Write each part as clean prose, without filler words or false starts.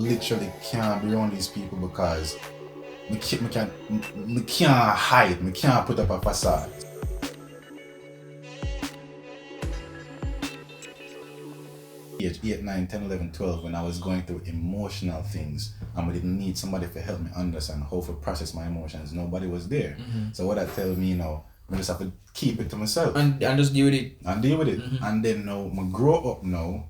literally can't be around these people because me can't hide, me can't put up a facade. Age 8, 9, 10, 11, 12, when I was going through emotional things and I didn't need somebody to help me understand how to process my emotions. Nobody was there. So what that tell me now, I just have to keep it to myself. And just deal with it. And then now I grow up now,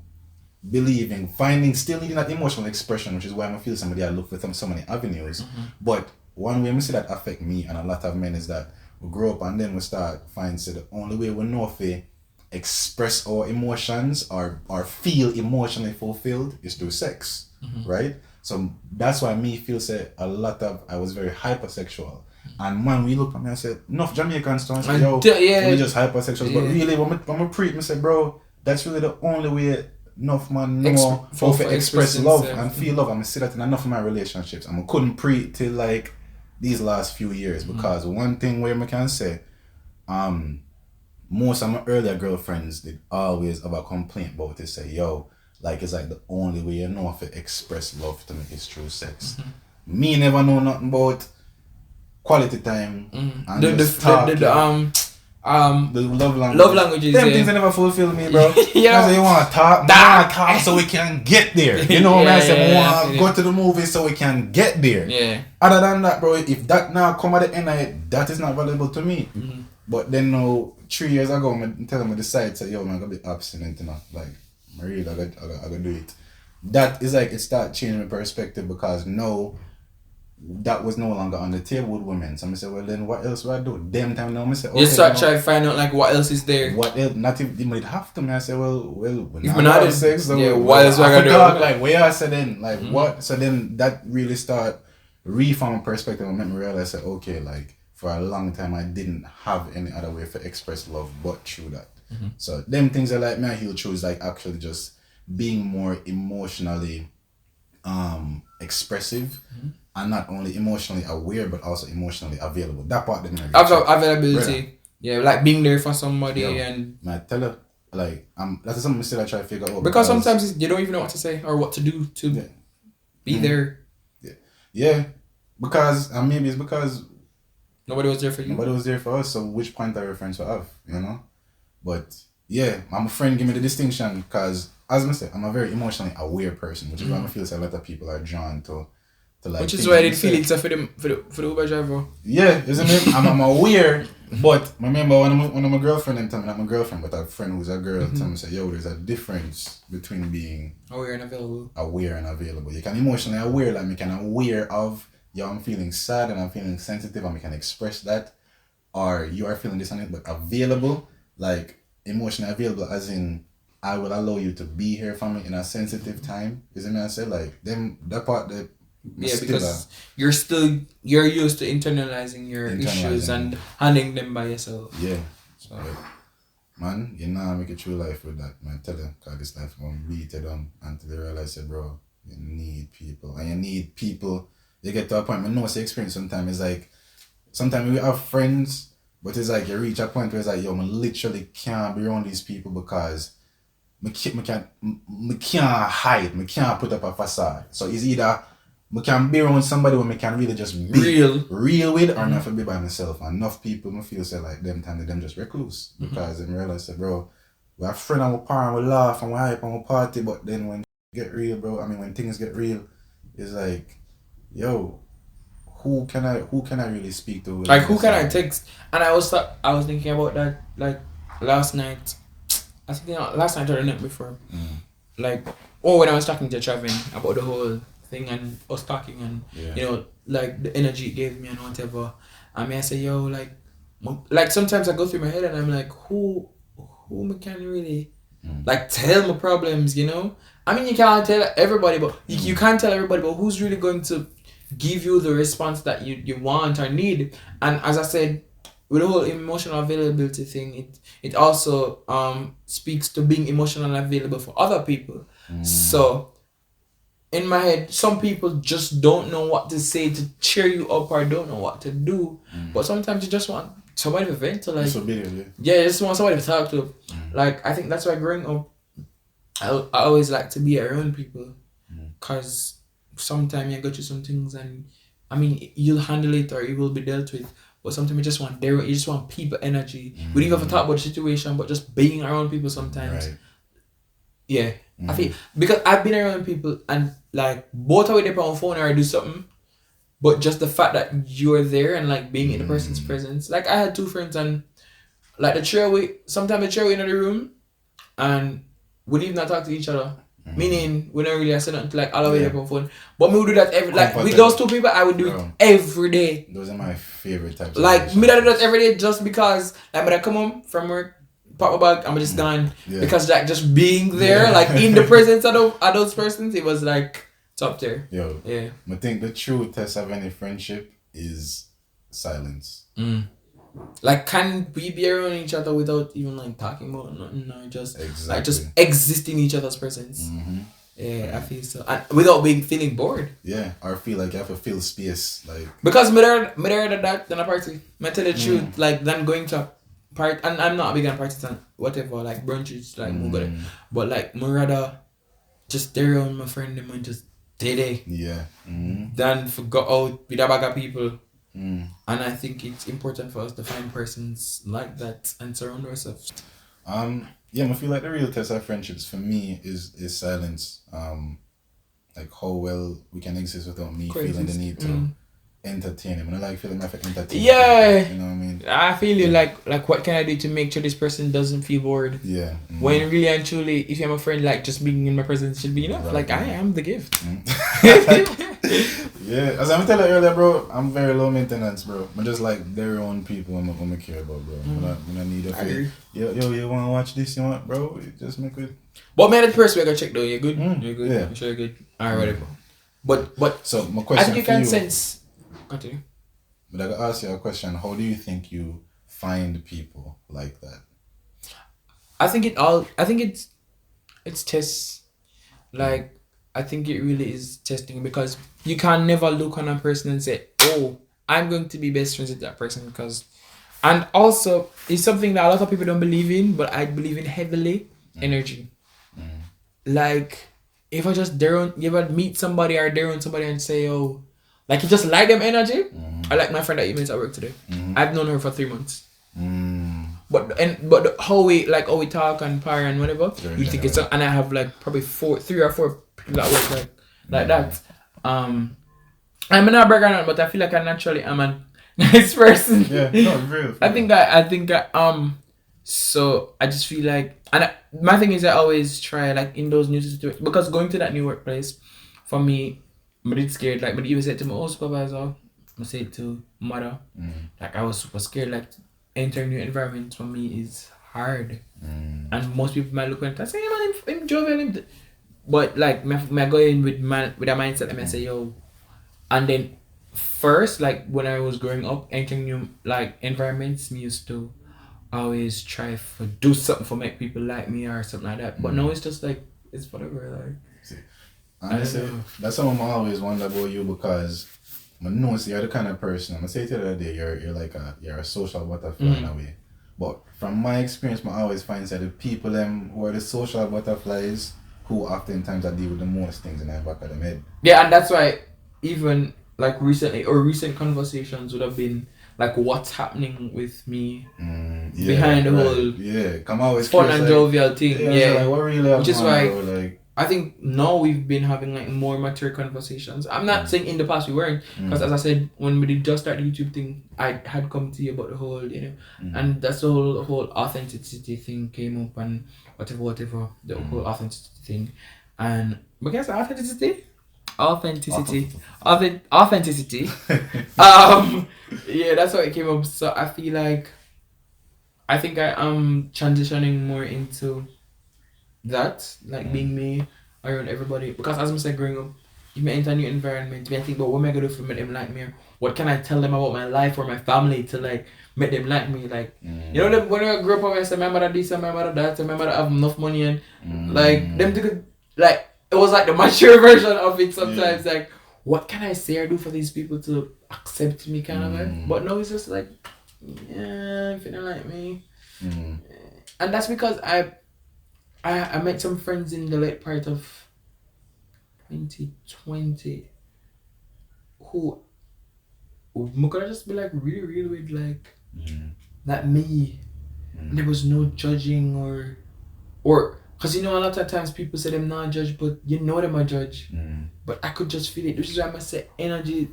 believing, finding, still needing that emotional expression, which is why I feel somebody I look for so many avenues. But one way I see that affect me and a lot of men is that we grow up and then we start finding the only way we know if express our emotions or feel emotionally fulfilled is through sex, right? So that's why me feel say a lot of I was very hypersexual. And man, we look at me and say, enough Jamaicans don't say, yo, we just hypersexuals. But really, when I preach, I say, bro, that's really the only way enough man know how to express love and feel love. And I see that in enough of my relationships. And I couldn't preach till like these last few years because one thing where I can say, most of my earlier girlfriends did always have a complaint about it. Say, yo, like it's like the only way you know how to express love to me is through sex. Me never know nothing about quality time and the love languages. Them things never fulfill me, bro. Yeah. You want to talk so we can get there. You know what I say? Want to go to the movie so we can get there. Yeah. Other than that, bro, if that now come at the end of it, that is not valuable to me. But then now 3 years ago, I tell them I decide say, yo, man, I'm gonna be abstinent enough. Like, I really I gotta do it. That is like it start changing my perspective because now that was no longer on the table with women. So I say, well then what else would I do? Them time now I say, okay, you start trying to find out like what else is there. What else? Not if they might have to me. I say, well when if I not have sex, so what else I gotta do? Like where I said then, like what? So then that really start reform perspective and make me realize that okay, like for a long time I didn't have any other way to express love but through that. So them things are like me I heal through is like actually just being more emotionally expressive and not only emotionally aware but also emotionally available. That part didn't availability. Yeah, like being there for somebody and I tell her like that's something still I try to figure out because sometimes you don't even know what to say or what to do to be there. Yeah. Because and maybe it's because nobody was there for you. Nobody was there for us, so which point are reference to have, you know? But yeah, my friend give me the distinction because as I said, I'm a very emotionally aware person, which is why I feel like a lot of people are drawn to like. Which is why I did feel it for the Uber driver. Yeah, isn't it? I'm aware, but remember one of my girlfriend and tell me not my girlfriend, but a friend who's a girl tell me say, yo, there's a difference between being aware and available. You can emotionally aware, like me can aware of yo, I'm feeling sad and I'm feeling sensitive and we can express that. Or you are feeling this and it, but available, like emotionally available as in I will allow you to be here for me in a sensitive time. Is it me I say like them that part that because you're used to internalizing your issues and handling them by yourself. Yeah. So man, you know make a true life with that, man. Tell them cause this life gonna beat it down until they realize that bro, you need people. And you need people. You get to a point, I know it's experience sometimes, it's like, sometimes we have friends, but it's like you reach a point where it's like, yo, I literally can't be around these people because I can't hide, I can't put up a facade. So it's either I can be around somebody where I can really just be real with or not be by myself. And enough people I feel say like them time that them just recluse because they realize that bro, we're a friend and we're parent, we laugh and we hype and we party, but then when get real, bro, when things get real, it's like yo, who can I really speak to? Like who can I text? And I was thinking about that like last night. I think last night or the night before. Like when I was talking to Travin about the whole thing and us talking and you know like the energy it gave me and whatever. I say yo like sometimes I go through my head and I'm like who can really like tell my problems, you know? You can't tell everybody, but you can't tell everybody, but who's really going to give you the response that you want or need? And as I said, with the whole emotional availability thing, it also speaks to being emotionally available for other people. So in my head, some people just don't know what to say to cheer you up or don't know what to do. But sometimes you just want somebody to vent to, like you just want somebody to talk to. Like I think that's why growing up I always like to be around people because sometimes you go through some things and I mean you'll handle it or it will be dealt with. But sometimes you just want you just want people energy. We don't even have to talk about the situation, but just being around people sometimes. Right. Yeah. I feel because I've been around people and like both of them on phone or I do something, but just the fact that you're there and like being in the person's presence. Like I had two friends and like sometimes the chair in the room and we didn't even talk to each other. Meaning we don't really say nothing to like all the way up on phone. But me would do that every like with those two people I would do it every day. Those are my favorite types. Like me that do that every day just because like when I come home from work, pop my bag, I'm just gone. Because like just being there, like in the presence of those persons, it was like top tier. Yo. Yeah. I think the true test of any friendship is silence. Like can we be around each other without even like talking about nothing or just like just exist in each other's presence? Yeah, I feel so. And without feeling bored. Yeah, or feel like you have to fill space. Like because me there that than a party. Me tell the truth, like than going to a party and I'm not a big on parties and whatever, like brunches, like but like me rather just there on my friend them and just day. Yeah. Than go out with a bag of people. And I think it's important for us to find persons like that and surround ourselves. Yeah, I feel like the real test of friendships for me is silence. Like how well we can exist without me feeling the need to entertain him. And I like feeling like entertain. Yeah. You know what I mean? I feel you like what can I do to make sure this person doesn't feel bored? Yeah. When really and truly, if you're my friend, like just being in my presence should be enough. Right. Like I am the gift. Yeah, as I'm telling you earlier, bro, I'm very low maintenance, bro. I'm just like their own people I'm I care about, bro. I don't need a favor. Yo, you wanna watch this? You want, bro? Just make it. But man, at first we gotta check though. You're good. You're good. Yeah. I'm sure you're good. Alright, whatever. But so my question. I think you can sense. Continue. But I gotta ask you a question. How do you think you find people like that? I think it's tests. Like I think it really is testing because you can never look on a person and say, "Oh, I'm going to be best friends with that person," because, and also it's something that a lot of people don't believe in, but I believe in heavily. Energy. Like if I just meet somebody or dare on somebody and say, "Oh," like you just like them energy. I like my friend that you met at work today. I've known her for 3 months. But how we talk and par and whatever, you think it's and I have like probably 3 or 4 people that work like that. I'm not bragging on, but I feel like I naturally am a nice person. Yeah, no, real. I think so I just feel like, and my thing is I always try like in those new situations, because going to that new workplace for me, I did scared. Like, but even said to my old supervisor, I said to mother, like I was scared. Like entering new environment for me is hard, and most people might look at it and say, "Hey man, I'm jovial." But like, I go in with a mindset and I say, "Yo," and then first, like when I was growing up, entering new like environments, me used to always try to do something for make people like me or something like that. But now it's just like it's whatever. Like, see, honestly, that's something I always wonder about you, because I know you're the kind of person. I'm say to you the other day, you're a social butterfly in a way. But from my experience, I always find that the people who are the social butterflies who oftentimes deal with the most things in the back of their head. Yeah, and that's why even like recent conversations would have been like what's happening with me behind the whole come always fun and jovial thing. Like, what really which is why I think now we've been having like more mature conversations. I'm not saying in the past we weren't, because as I said, when we did just start the YouTube thing, I had come to you about the whole, and that's the whole authenticity thing came up and whatever, the whole authenticity thing. And we can say authenticity. Yeah, that's what it came up. So I feel like I think I am transitioning more into that, like being me around everybody, because as I said, growing up, you may enter a new environment, you may think, but what am I gonna do to make them like me? What can I tell them about my life or my family to like make them like me? Like you know, when I grew up, I said my mother this and my mother that, and my mother have enough money and like them to like it was like the mature version of it sometimes. Like what can I say or do for these people to accept me, kind of like. But now it's just like, if you don't like me, and that's because I met some friends in the late part of 2020, who I'm gonna just be like really real with like that me. There was no judging or because you know a lot of times people say them not judge, but you know them a judge. But I could just feel it. This is why I must say energy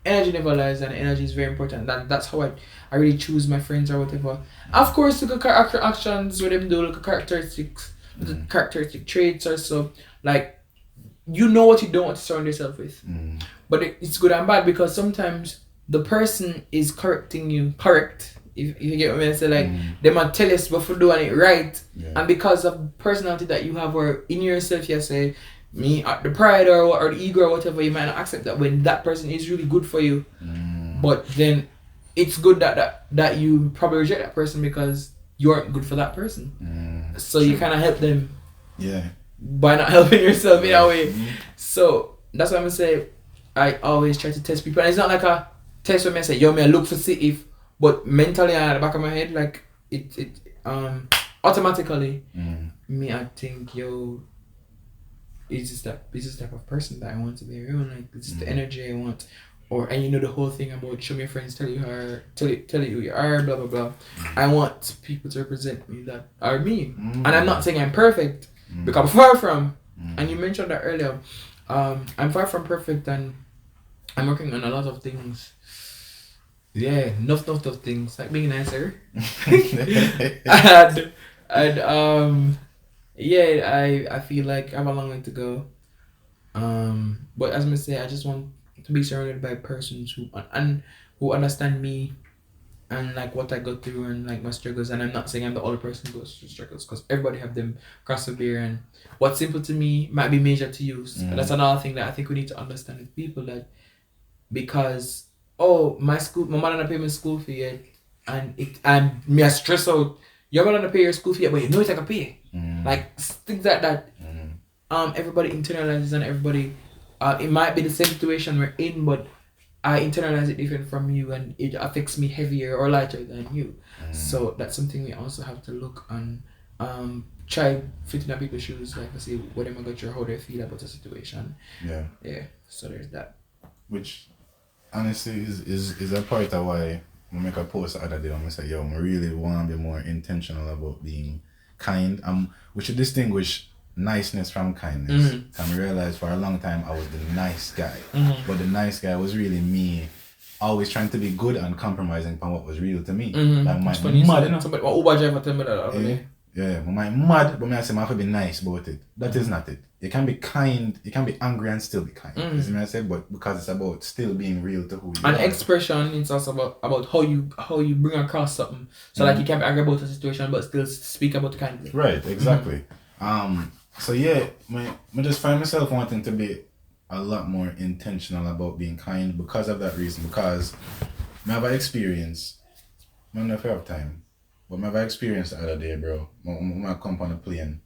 never lies, and energy is very important. That's how I really choose my friends or whatever. Of course, look at character actions, what them do, look at characteristics, look at characteristic traits or so. Like, you know what you don't want to surround yourself with. But it's good and bad because sometimes the person is correcting you, if you get what I mean. So like, they might tell us before doing it right, and because of personality that you have or in yourself, you say, me the pride or the ego or whatever, you might not accept that when that person is really good for you. But then it's good that you probably reject that person because you aren't good for that person. So you kind of help them by not helping yourself in a way. So that's why I'm gonna say I always try to test people, and it's not like a test where I say, yo, me I look for see if, but mentally at the back of my head, like it automatically me I think, yo, is this type of person that I want to be around? Like, this is the energy I want. And you know the whole thing about show me your friends, tell you who you are, blah blah blah. I want people to represent me that are me. And I'm not saying I'm perfect, because I'm far from. And you mentioned that earlier. I'm far from perfect, and I'm working on a lot of things. Yeah, enough of things, like being nicer. and I feel like I have a long way to go. But as I say, I just want to be surrounded by persons who understand me and like what I go through and like my struggles. And I'm not saying I'm the only person who goes through struggles, because everybody have them cross the beer, and what's simple to me might be major to you. And that's another thing that I think we need to understand with people, that because my mother not pay my school fee yet, and me I stress out. You're gonna pay your school fee, but you know it's like a pay. Like things like that. Everybody internalizes, and everybody. It might be the same situation we're in, but I internalize it different from you, and it affects me heavier or lighter than you. So that's something we also have to look and try fitting up people's shoes, like to see what am I going through, how they feel about the situation. Yeah. So there's that. Which honestly is a part of why I make a post the other day and I say, yo, I really want to be more intentional about being kind. We should distinguish niceness from kindness. And I realized for a long time I was the nice guy. But the nice guy was really me always trying to be good and compromising upon what was real to me. Like my mad, you know? Somebody, Uber driver tell me that. Yeah, my mad, but I say I have to be nice about it. That is not it. You can be kind, you can be angry and still be kind. You see what I said? But because it's about still being real to who you are. And expression, it's also about how you bring across something. So like you can be angry about a situation but still speak about it kindly. Right, exactly. So yeah, I just find myself wanting to be a lot more intentional about being kind because of that reason. Because I have an experience, I don't know if I have time, but I have an experience the other day, bro. I come on a plane,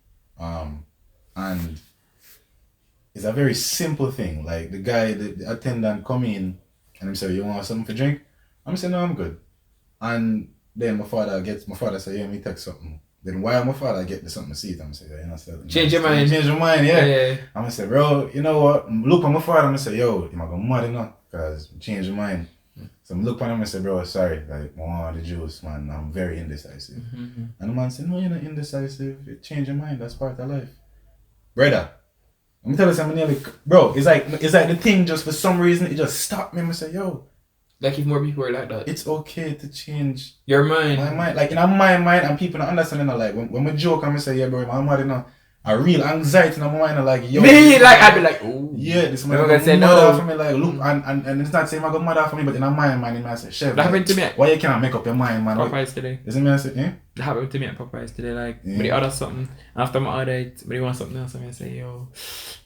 and it's a very simple thing. Like the guy, the attendant come in, and he say, "You want something to drink?" I'm saying, "No, I'm good." And then my father say, "Yeah, me take something." Then while my father get me something to see it, I'm say, "Yeah, you know, change your mind, yeah." I'm gonna say, "Bro, you know what?" Look at my father, I'm gonna say, "Yo, you might go mad enough, cause change your mind." So I'm look at him and say, "Bro, sorry, like I want the juice, man. I'm very indecisive." And the man said, "No, you're not indecisive. You change your mind. That's part of life, brother." I'm telling you something, bro. It's like the thing. Just for some reason, it just stopped me. I'm say, "Yo." Like if more people are like that, it's okay to change your mind. My mind, like in my mind, and people not understanding. Like when we joke, I'm say, "Yeah, bro, my mind, you know, a real anxiety in my mind." Like, yo, me, like I'd be like, "Oh, yeah, this man gonna say no for me." Like, look, and it's not saying I got mad for me, but in my mind, I say, "Chef, that happened to me. Why you can't make up your mind, man?" Popeyes today. Isn't me? I say, yeah. That happened to me at Popeyes today. Like, when they order something, after my order it, when they want something else, I'm gonna say, "Yo,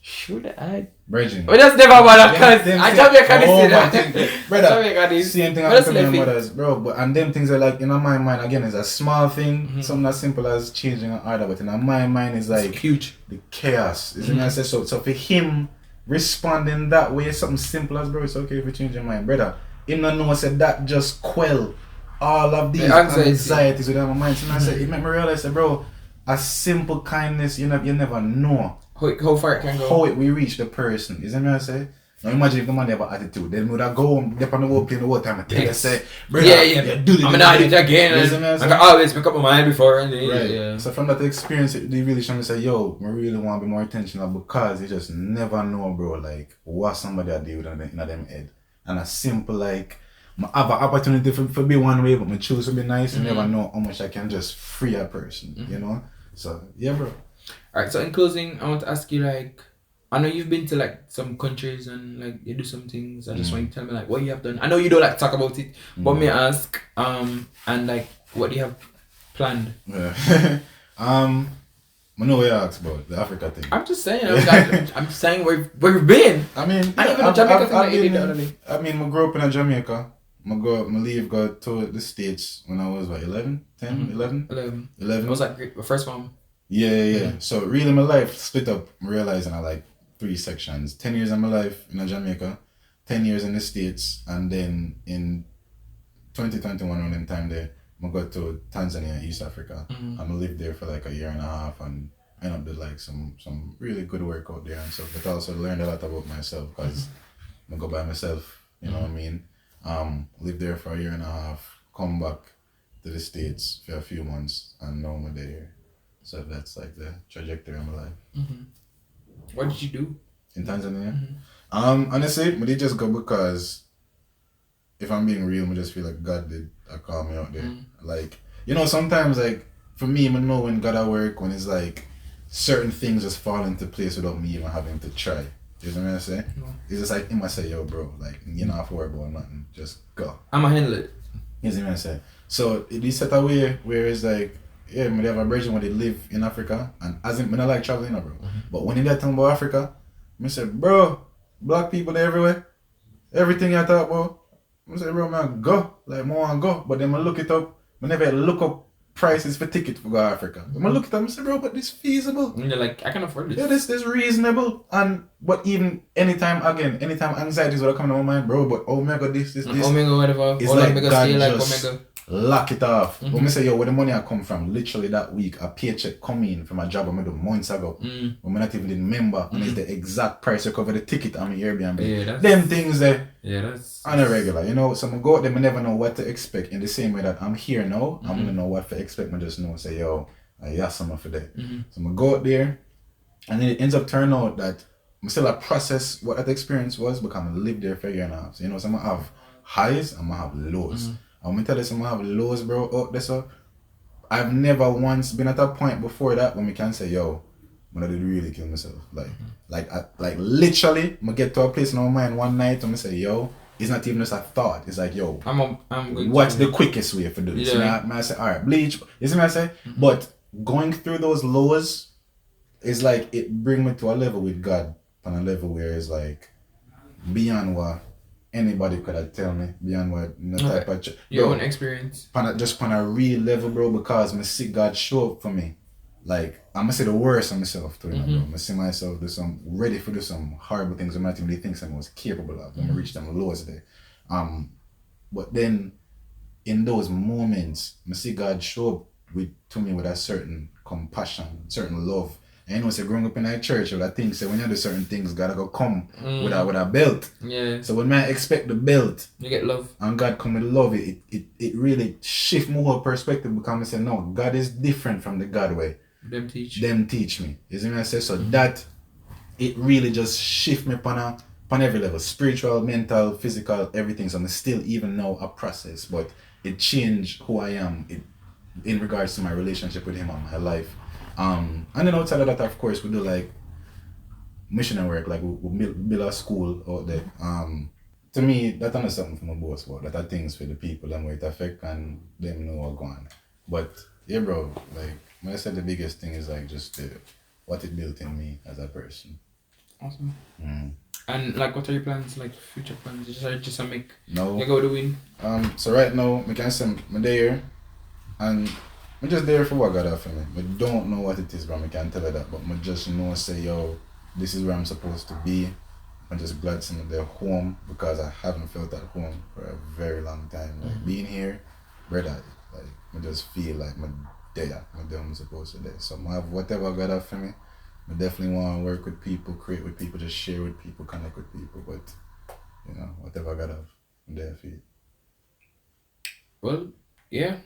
should I?" Virgin. But that's never about that, cause I tell me I can't say that. Brother, same thing happened to my mothers, bro. But and them things are like in my mind again is a small thing, something as simple as changing an order, but in my mind is like it's huge, the chaos. Isn't it? I say so for him responding that way, something simple as, bro, it's okay if you change your mind, brother. Him not know I said that just quell all of these anxieties within my mind. So I said it made me realize that, bro, a simple kindness you never know how far it can go. how it we reach the person. You see me I say? Now imagine if the man have an attitude, then would I go home, dep on the whole plane the whole time and tell you say, brother, Yeah. do it. I'm not do it again. You see me I I say? can always pick up my mind before and Right. yeah. So from that experience, they really show me say, yo, I really want to be more intentional because you just never know, bro, like what somebody I deal with in them head. And a simple like, I have an opportunity for be one way, but I choose to be nice. You never know how much I can just free a person, you know? So yeah, bro. Alright, so in closing, I want to ask you like, I know you've been to like some countries and like you do some things. I just want you to tell me like what you have done. I know you don't like to talk about it, but may I ask, and like what do you have planned? Yeah. I know what you asked about the Africa thing. I'm just saying. I'm just saying where we've been. I mean, I even Jamaica thing that you did the other day. I mean, I grew up in Jamaica. I leave got to the States when I was what 11, 10, 11? 11. 11. It was like the first one. Yeah. So really my life split up, realizing I like 3 sections. 10 years of my life in Jamaica, 10 years in the States, and then in 2021 around them time there, I got to Tanzania, East Africa. And I lived there for like a year and a half and ended up did like some really good work out there and stuff. But also learned a lot about myself because I go by myself, you know what I mean? Lived there for a year and a half, come back to the States for a few months and now I'm there. So that's like the trajectory of my life. What did you do in Tanzania? Honestly, I did just go because if I'm being real, I just feel like God did call me out there. Like, you know, sometimes like for me, I know when God at work, when it's like certain things just fall into place without me even having to try. You know what I'm saying? It's just like, he must say, yo, bro, like, you don't have to worry about nothing. Just go. I'ma handle it. You know what I'm saying? So it is set away where it's like, yeah, they have a version where they live in Africa, and as in, I don't like traveling, bro. But when they talk about Africa, I said, bro, black people they everywhere. Everything I talk about, I said, bro, man, go. Like, I want to go. But then I look it up. I never look up prices for tickets for go to Africa. I look it up, I say, bro, but this feasible. And you're like, I can afford this. Yeah, this reasonable. And but even anytime anxieties will come to my mind, bro, but Omega this. Omega whatever. It's All like Omega God stay like just Omega. lock it off. When I say, yo, where the money I come from, literally that week, a paycheck come in from a job I made months ago. When I not even remember, and it's the exact price to cover the ticket on my Airbnb. Yeah, them things there. Yeah, that's on a regular, you know. So I'm go out there, I never know what to expect. In the same way that I'm here now, I'm gonna know what to expect. I just know, say, yo, I got something for that. So I'm gonna go out there, and then it ends up turning out that I'm still a process what that experience was because I lived there for a year and a half. So, you know, so I'm gonna have highs, I'm gonna have lows. I'm gonna tell you, I'm gonna have lows, bro. Out there, so I've never once been at a point before that when we can say, yo, when I did really kill myself. Like literally, I'm gonna get to a place in my mind one night, I'm gonna say, yo, it's not even just a thought. It's like, yo, I'm going what's the quickest way for doing this? Yeah. I say, all right, bleach. You see what I say? But going through those lows is like, it bring me to a level with God, on a level where it's like beyond what anybody could have tell me, beyond what type of your own experience. Just on a real level, bro, because I see God show up for me. Like, I'm gonna say the worst of myself too, you know, bro. I'm gonna see myself ready for do some horrible things I might even think I was capable of when I reach them lows there. But then in those moments, I see God show up to me with a certain compassion, certain love. And you know, say growing up in a church, I think say when you do certain things, God go come with a belt. Yeah. So when I expect the belt, you get love. And God come with love, it really shift my whole perspective because I say, no, God is different from the God way. Them teach me. You see what I say? So that it really just shift me upon every level. Spiritual, mental, physical, everything. So I'm still even now a process, but it changed who I am in regards to my relationship with him and my life. And then outside of that, of course, we do like missionary work, like we build a school out there. To me, that's not something for my boss about. That are things for the people and what it affect and them know what's going on. But yeah, bro, like when I said the biggest thing is like just what it built in me as a person. Awesome. And like, what are your plans? Like future plans? Just to make no. You go to win. So right now, I can say I'm there, and I'm just there for what God has for me. I don't know what it is, but I can't tell you that. But I just know, say, yo, this is where I'm supposed to be. I'm just glad to be there home because I haven't felt at home for a very long time. Like being here, brother, like I just feel like I'm there. I'm supposed to be there. So I have whatever God has for me. I definitely want to work with people, create with people, just share with people, connect with people. But you know, whatever I got have, I'm there for you. Well, yeah.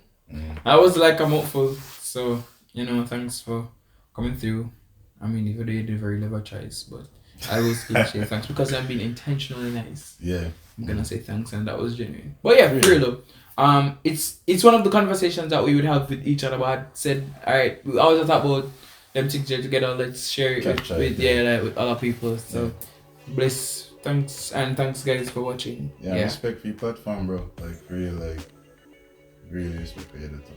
I was like, I'm hopeful. So, thanks for coming through. I mean, even though you did very clever choice, but I will still say thanks because I'm being intentionally nice. Yeah. I'm gonna say thanks, and that was genuine. But yeah, for real though. It's one of the conversations that we would have with each other. But I said, all right, we always talk about them things together. Let's share it with other people. So bless, thanks, and thanks guys for watching. Yeah, respect for your platform, bro. Like really respect for your editor.